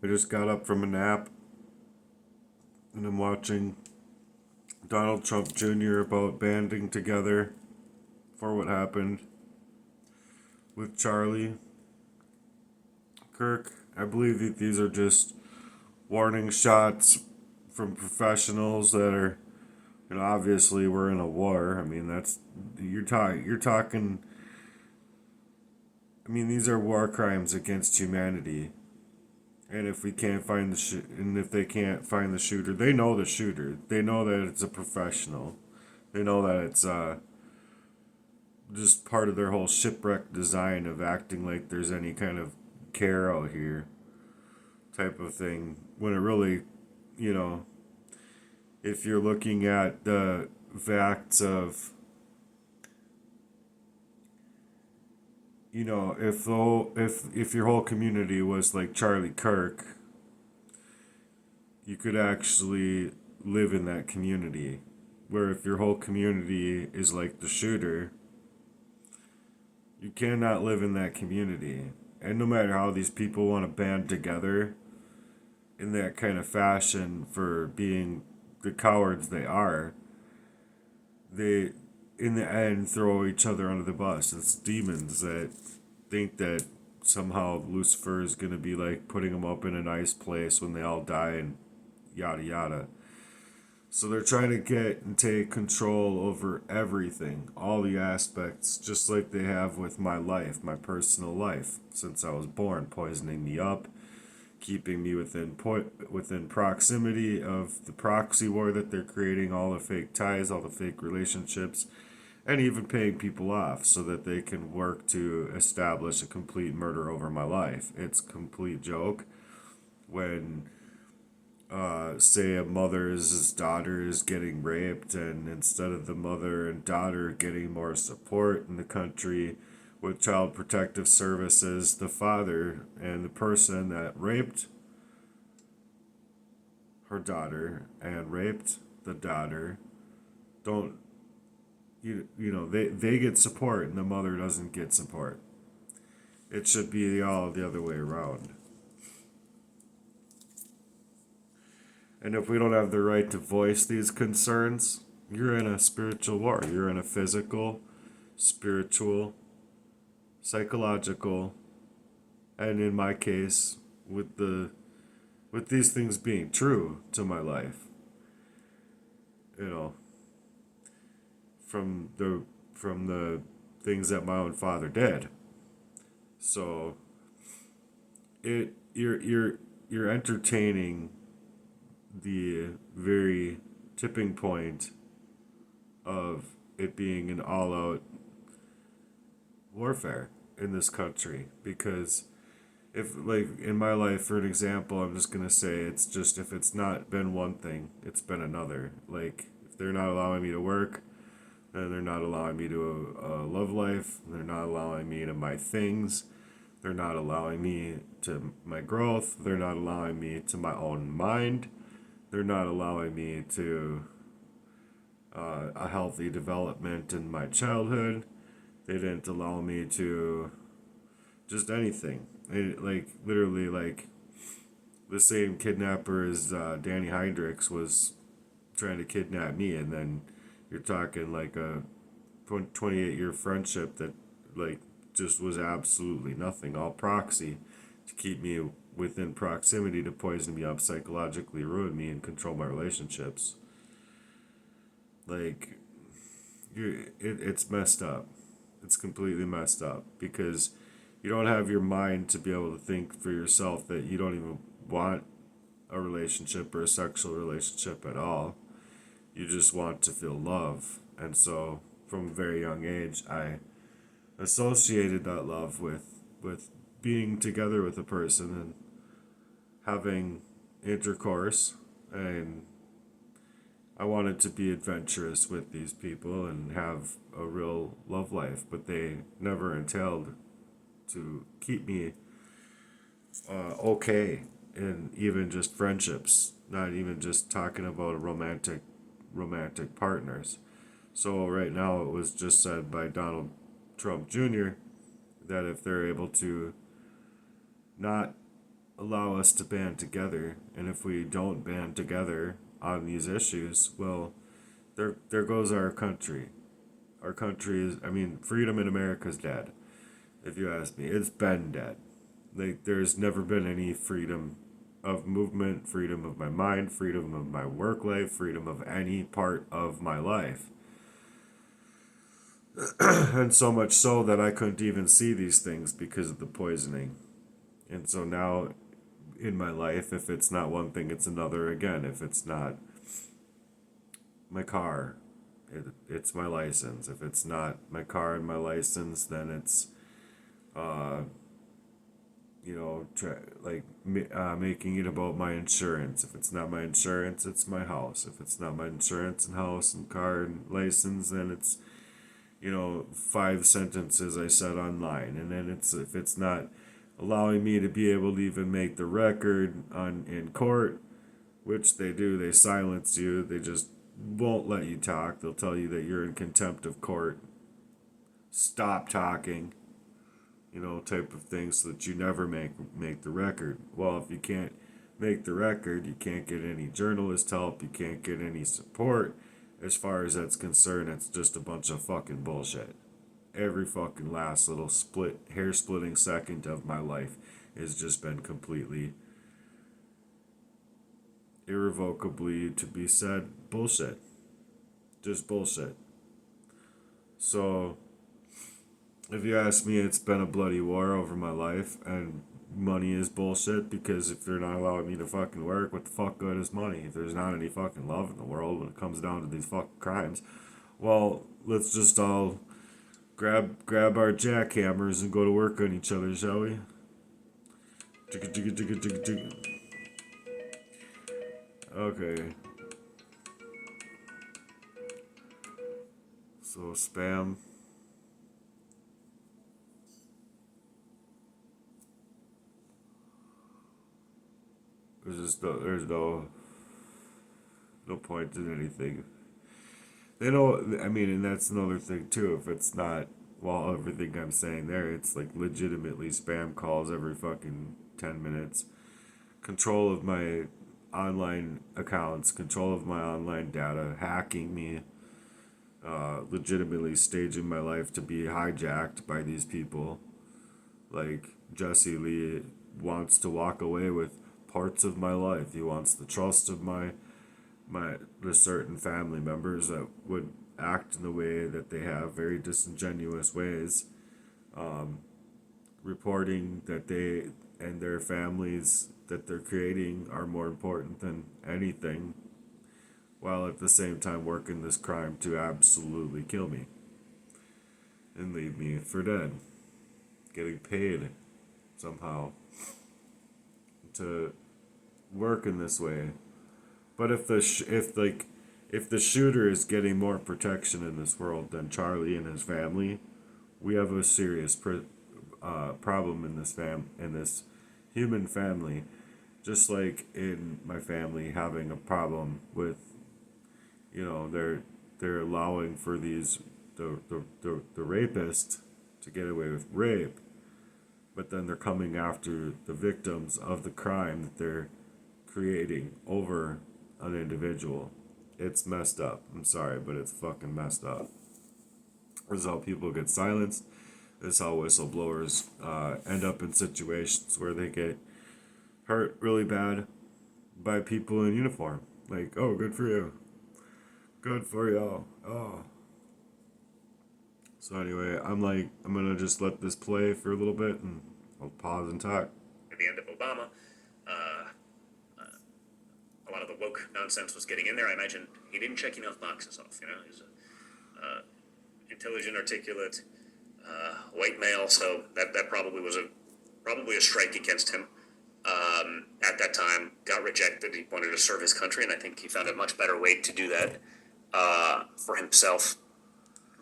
I just got up from a nap and I'm watching Donald Trump Jr. about banding together for what happened with Charlie Kirk. I believe that these are just warning shots from professionals that are, obviously we're in a war. I mean, that's you're talking. I mean, these are war crimes against humanity. And if we can't find and if they can't find the shooter, they know the shooter. They know that it's a professional. They know that it's just part of their whole shipwreck design of acting like there's any kind of care out here, type of thing. When it really, you know, if you're looking at the facts of, if your whole community was like Charlie Kirk, you could actually live in that community. Where if your whole community is like the shooter, you cannot live in that community. And no matter how these people want to band together in that kind of fashion for being the cowards they are, they, in the end, throw each other under the bus. It's demons that think that somehow Lucifer is going to be like putting them up in a nice place when they all die and yada yada. So they're trying to get and take control over everything, all the aspects, just like they have with my life, my personal life, since I was born, poisoning me up, keeping me within proximity of the proxy war that they're creating, all the fake ties, all the fake relationships, and even paying people off so that they can work to establish a complete murder over my life. It's a complete joke when say a mother's daughter is getting raped, and instead of the mother and daughter getting more support in the country with child protective services, the father and the person that raped her daughter and raped the daughter don't, they get support and the mother doesn't get support. It should be all the other way around. And if we don't have the right to voice these concerns, you're in a spiritual war. You're in a physical, spiritual, psychological, and in my case, with these things being true to my life, you know, from the things that my own father did. So you're entertaining the very tipping point of it being an all-out warfare in this country, because if, like, in my life, for an example, I'm just gonna say, it's just, if it's not been one thing, it's been another. Like, if they're not allowing me to work, then they're not allowing me to love life, they're not allowing me to my things, they're not allowing me to my growth, they're not allowing me to my own mind, they're not allowing me to a healthy development in my childhood. They didn't allow me to just anything. Like, literally, like, the same kidnapper as Danny Hydrix was trying to kidnap me, and then you're talking like a 28-year friendship that, like, just was absolutely nothing, all proxy to keep me within proximity to poison me up, psychologically ruin me, and control my relationships. Like, it's messed up. It's completely messed up because you don't have your mind to be able to think for yourself that you don't even want a relationship or a sexual relationship at all. You just want to feel love. And so from a very young age, I associated that love with being together with a person and having intercourse, and I wanted to be adventurous with these people and have a real love life, but they never entailed to keep me okay in even just friendships, not even just talking about romantic partners. So right now it was just said by Donald Trump Jr. that if they're able to not allow us to band together. And if we don't band together on these issues, well, there goes our country. Our country is, I mean, freedom in America is dead. If you ask me, it's been dead. Like, there's never been any freedom of movement, freedom of my mind, freedom of my work life, freedom of any part of my life. And so much so that I couldn't even see these things because of the poisoning. And so now in my life, if it's not one thing, it's another again. If it's not my car, it's my license. If it's not my car and my license, then it's, uh, making it about my insurance. If it's not my insurance, it's my house. If it's not my insurance and house and car and license, then it's, 5 sentences I said online. And then if it's not allowing me to be able to even make the record in court, which they do, they silence you. They just won't let you talk. They'll tell you that you're in contempt of court. Stop talking, type of thing, so that you never make the record. Well, if you can't make the record, you can't get any journalist help, you can't get any support. As far as that's concerned, it's just a bunch of fucking bullshit. Every fucking last little hair splitting second of my life has just been completely, irrevocably, to be said, bullshit. Just bullshit. So, if you ask me, it's been a bloody war over my life, and money is bullshit, because if they're not allowing me to fucking work, what the fuck good is money? If there's not any fucking love in the world when it comes down to these fucking crimes, well, let's just all grab our jackhammers and go to work on each other, shall we? Jigga jigga jigga jigga jigga. Okay. So spam. There's no point in anything. They don't. I mean, and that's another thing too. If it's not, well, everything I'm saying there, it's like legitimately spam calls every fucking 10 minutes. Control of my online accounts, control of my online data, hacking me, legitimately staging my life to be hijacked by these people. Like, Jesse Lee wants to walk away with parts of my life. He wants the trust of the certain family members that would act in the way that they have, very disingenuous ways, reporting that they and their families that they're creating are more important than anything, while at the same time working this crime to absolutely kill me and leave me for dead, getting paid somehow to work in this way. But if the shooter is getting more protection in this world than Charlie and his family, we have a serious problem in this human family. Just like in my family having a problem with, they're allowing for the rapist to get away with rape, but then they're coming after the victims of the crime that they're creating over an individual. It's messed up. I'm sorry, but it's fucking messed up. This is how people get silenced. This is how whistleblowers end up in situations where they get hurt really bad by people in uniform. Like, oh, good for you. Good for y'all. Oh. So anyway, I'm gonna just let this play for a little bit, and I'll pause and talk. At the end of Obama, a lot of the woke nonsense was getting in there. I imagine he didn't check enough boxes off. He's a intelligent, articulate, white male, so that probably was probably a strike against him. At that time, got rejected. He wanted to serve his country, and I think he found a much better way to do that for himself.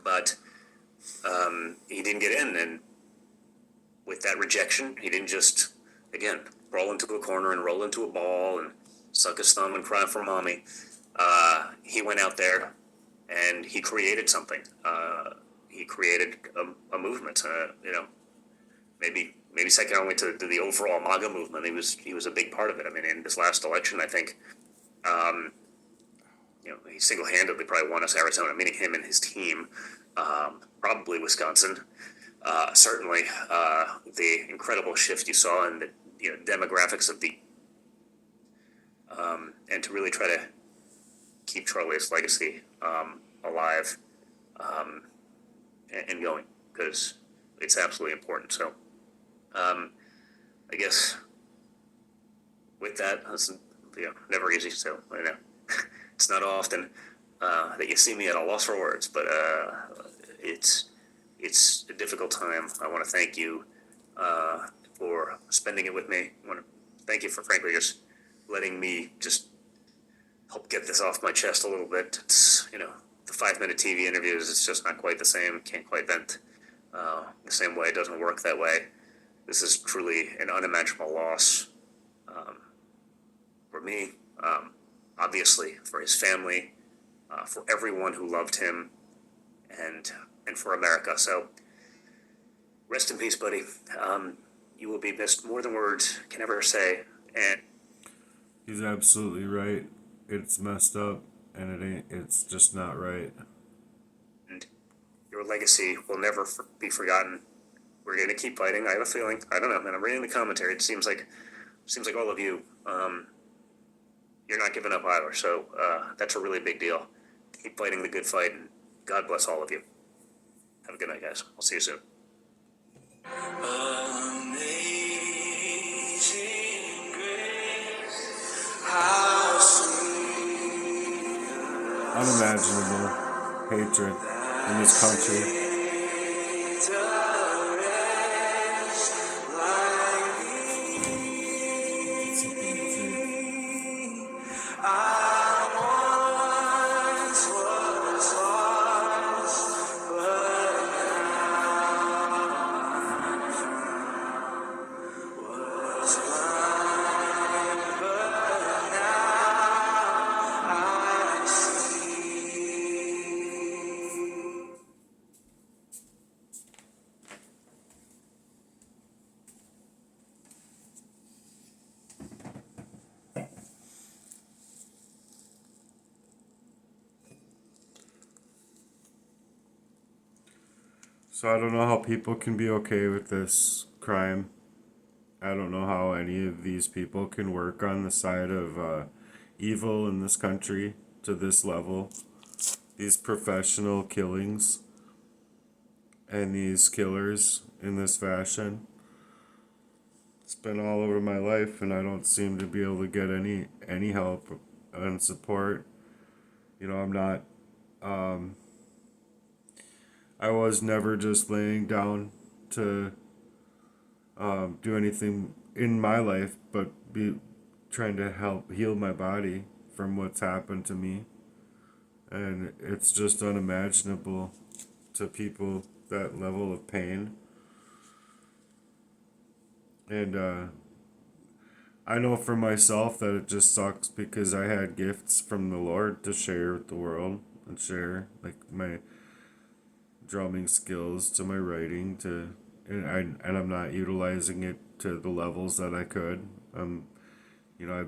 But he didn't get in, and with that rejection, he didn't just, again, roll into a corner and roll into a ball and suck his thumb and cry for mommy. He went out there and he created something. He created a movement. Maybe maybe second only to the overall MAGA movement. He was a big part of it. I mean, in this last election, I think, he single-handedly probably won us Arizona, meaning him and his team, probably Wisconsin. Certainly, the incredible shift you saw in the demographics of the, and to really try to keep Charlie's legacy alive and going, because it's absolutely important. So, I guess with that, it's never easy. So it's not often that you see me at a loss for words, but it's a difficult time. I want to thank you for spending it with me. I want to thank you for frankly just letting me just help get this off my chest a little bit. It's the 5-minute TV interviews. It's just not quite the same. Can't quite vent the same way. It doesn't work that way. This is truly an unimaginable loss for me, obviously for his family, for everyone who loved him, and for America. So rest in peace, buddy. You will be missed more than words can ever say. And He's absolutely right. It's messed up, and it's just not right. Your legacy will never be forgotten. We're going to keep fighting. I have a feeling. I don't know, man. I'm reading the commentary. It seems like all of you, you're not giving up either. So that's a really big deal. Keep fighting the good fight, and God bless all of you. Have a good night, guys. I'll see you soon. Amazing grace, how sweet Unimaginable hatred in this country. So I don't know how people can be okay with this crime. I don't know how any of these people can work on the side of evil in this country to this level. These professional killings and these killers in this fashion. It's been all over my life, and I don't seem to be able to get any help and support. I'm not. I was never just laying down to do anything in my life, but be trying to help heal my body from what's happened to me. And it's just unimaginable to people, that level of pain. And I know for myself that it just sucks because I had gifts from the Lord to share with the world and share like my drumming skills to my writing and I'm not utilizing it to the levels that I could. I've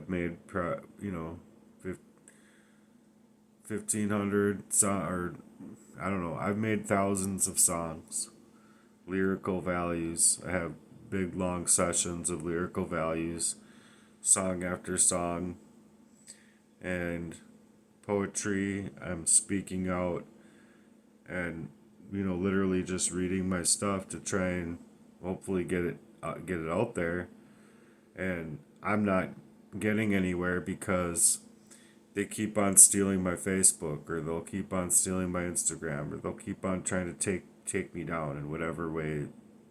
made 1,500 or I don't know. I've made thousands of songs, lyrical values. I have big long sessions of lyrical values, song after song, and poetry. I'm speaking out and literally just reading my stuff to try and hopefully get it out there. And I'm not getting anywhere because they keep on stealing my Facebook, or they'll keep on stealing my Instagram, or they'll keep on trying to take me down in whatever way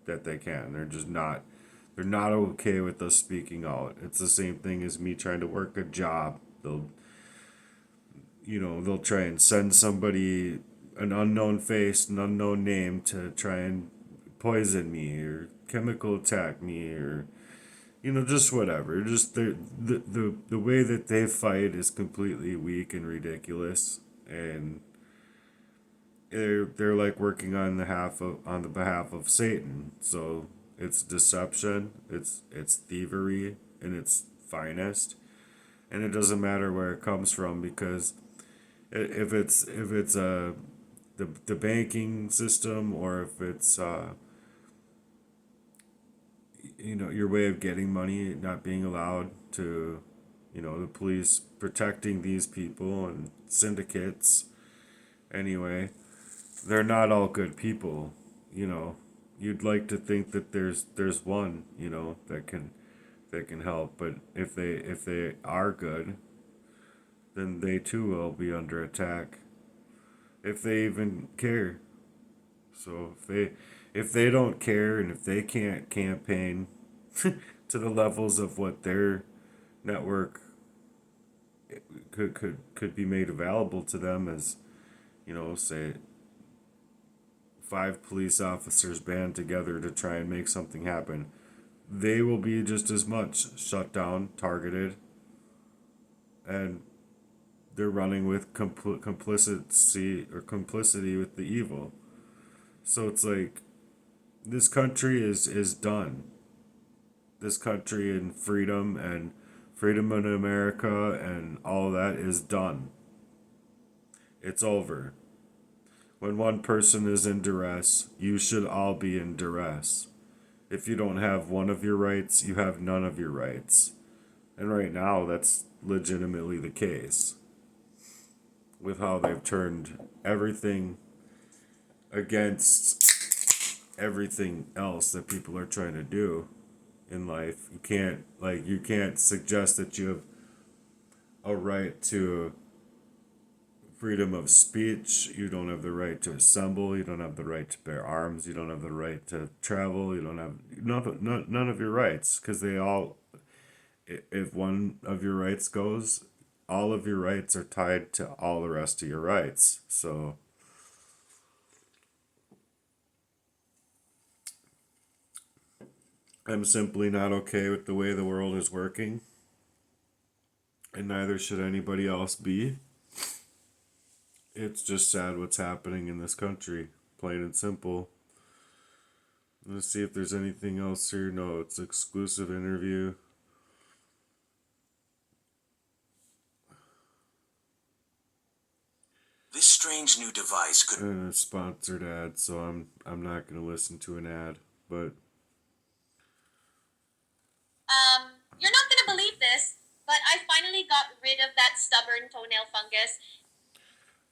that they can. They're not okay with us speaking out. It's the same thing as me trying to work a job. They'll try and send somebody, an unknown face, an unknown name, to try and poison me or chemical attack me, or just whatever. Just the way that they fight is completely weak and ridiculous, and they're like working on the behalf of Satan. So It's deception. It's thievery in its finest, and it doesn't matter where it comes from because if it's the banking system or if it's your way of getting money not being allowed to, the police protecting these people and syndicates anyway, they're not all good people. you know you'd like to think that there's one, that can help, but if they are good, then they too will be under attack if they even care. So if they don't care and if they can't campaign to the levels of what their network could be made available to them as, say 5 police officers band together to try and make something happen, they will be just as much shut down, targeted, and they're running with complicity with the evil. So it's like this country is done. This country and freedom in America and all that is done. It's over. When one person is in duress, you should all be in duress. If you don't have one of your rights, you have none of your rights. And right now, that's legitimately the case. With how they've turned everything against everything else that people are trying to do in life. You can't suggest that you have a right to freedom of speech. You don't have the right to assemble. You don't have the right to bear arms. You don't have the right to travel. You don't have none of your rights, because they all, if one of your rights goes, all of your rights are tied to all the rest of your rights. So I'm simply not okay with the way the world is working, and neither should anybody else be. It's just sad what's happening in this country, plain and simple. Let's see if there's anything else here. No, it's exclusive interview. This strange new device could And a sponsored ad, so I'm not gonna listen to an ad, but You're not gonna believe this, but I finally got rid of that stubborn toenail fungus.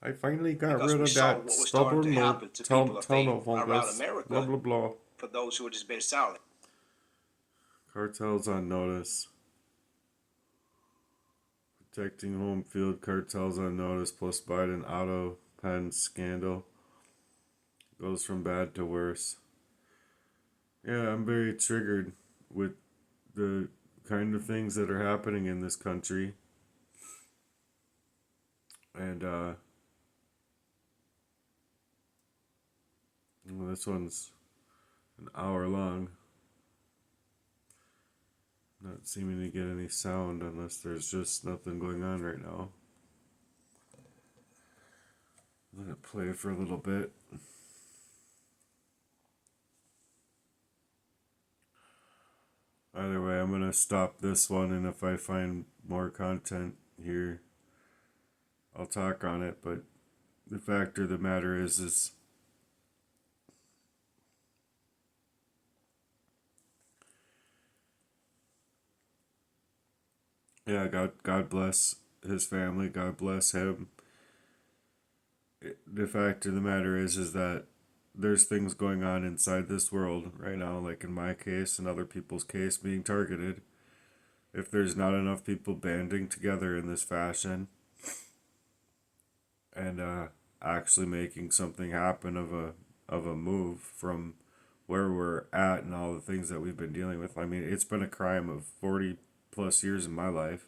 I finally got because rid we of saw that what was starting to stubborn happen to people of faith no around fungus. America Blah blah blah. for those who had just been silent. Cartels on notice. Protecting home field, cartels on notice, plus Biden auto pen scandal. Goes from bad to worse. Yeah, I'm very triggered with the kind of things that are happening in this country. And well, this one's an hour long. Not seeming to get any sound unless there's just nothing going on right now. Let it play for a little bit. Either way, I'm gonna stop this one, and if I find more content here, I'll talk on it. But the fact of the matter is yeah, God bless his family. God bless him. The fact of the matter is that there's things going on inside this world right now, like in my case and other people's case, being targeted. If there's not enough people banding together in this fashion and actually making something happen of a move from where we're at and all the things that we've been dealing with. I mean, it's been a crime of 40 plus years in my life.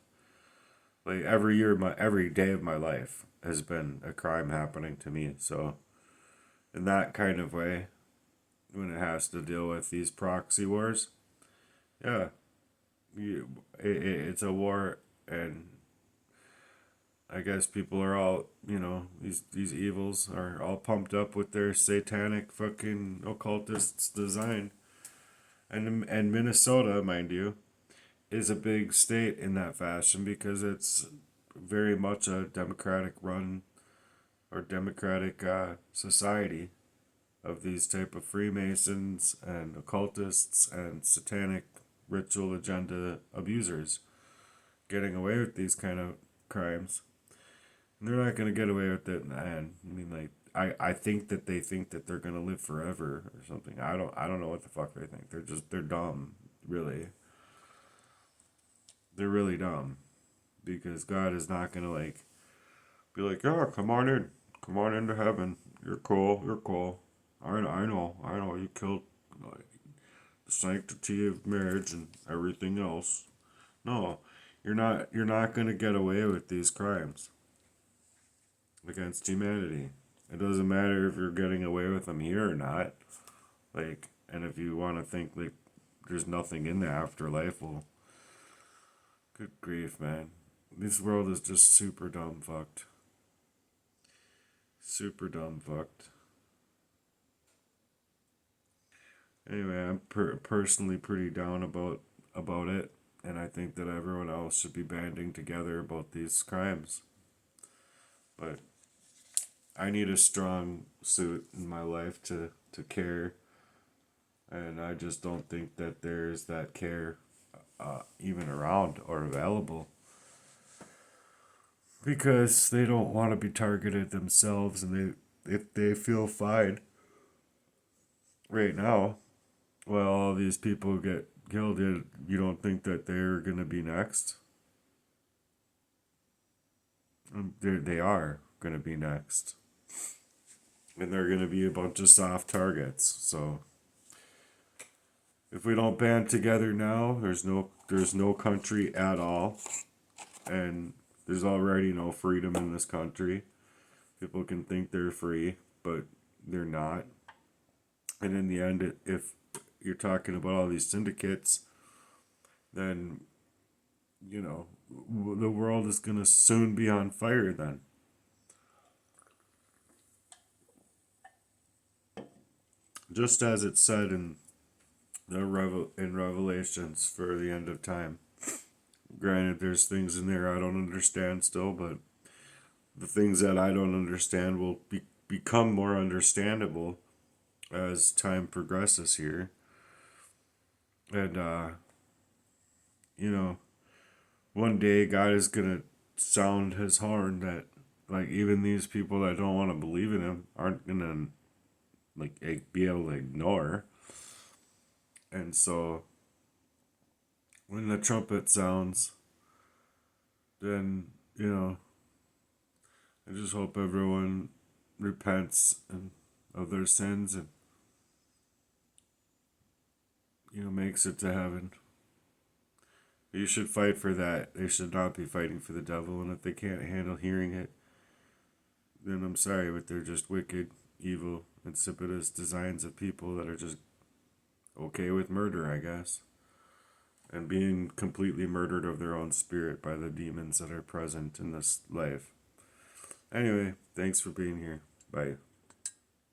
Like every day of my life has been a crime happening to me. So in that kind of way, when it has to deal with these proxy wars, yeah, it's a war, and I guess people are all, these evils are all pumped up with their satanic fucking occultists design, And Minnesota, mind you, is a big state in that fashion because it's very much a democratic run or democratic society of these type of Freemasons and occultists and satanic ritual agenda abusers getting away with these kind of crimes. And they're not going to get away with it in the end. I mean, like, I think that they think that they're going to live forever or something. I don't know what the fuck they think. They're dumb, really. They're really dumb because God is not going to like be like, "Yeah, come on in. Come on into heaven. You're cool. You're cool. I know you killed like, the sanctity of marriage and everything else." No, you're not going to get away with these crimes against humanity. It doesn't matter if you're getting away with them here or not. Like, and if you want to think like there's nothing in the afterlife, well, good grief, man. This world is just super dumb fucked. Super dumb fucked. Anyway, I'm personally pretty down about it, and I think that everyone else should be banding together about these crimes. But I need a strong suit in my life to care, and I just don't think that there's that care even around or available because they don't want to be targeted themselves, and if they feel fine right now, well, all these people get killed. You don't think that they're gonna be next? They are gonna be next, and they're gonna be a bunch of soft targets. So if we don't band together now, there's no country at all, and there's already no freedom in this country. People can think they're free, but they're not. And in the end, if you're talking about all these syndicates, then, you know, the world is going to soon be on fire then. Just as it said in Revelations for the end of time. Granted, there's things in there I don't understand still, but the things that I don't understand will become more understandable as time progresses here. And, you know, one day God is going to sound his horn that, like, even these people that don't want to believe in him aren't going to, like, be able to ignore. And so, when the trumpet sounds, then, you know, I just hope everyone repents of their sins and, you know, makes it to heaven. You should fight for that. They should not be fighting for the devil, and if they can't handle hearing it, then I'm sorry, but they're just wicked, evil, insipidous designs of people that are just okay with murder, I guess. And being completely murdered of their own spirit by the demons that are present in this life. Anyway, thanks for being here. Bye.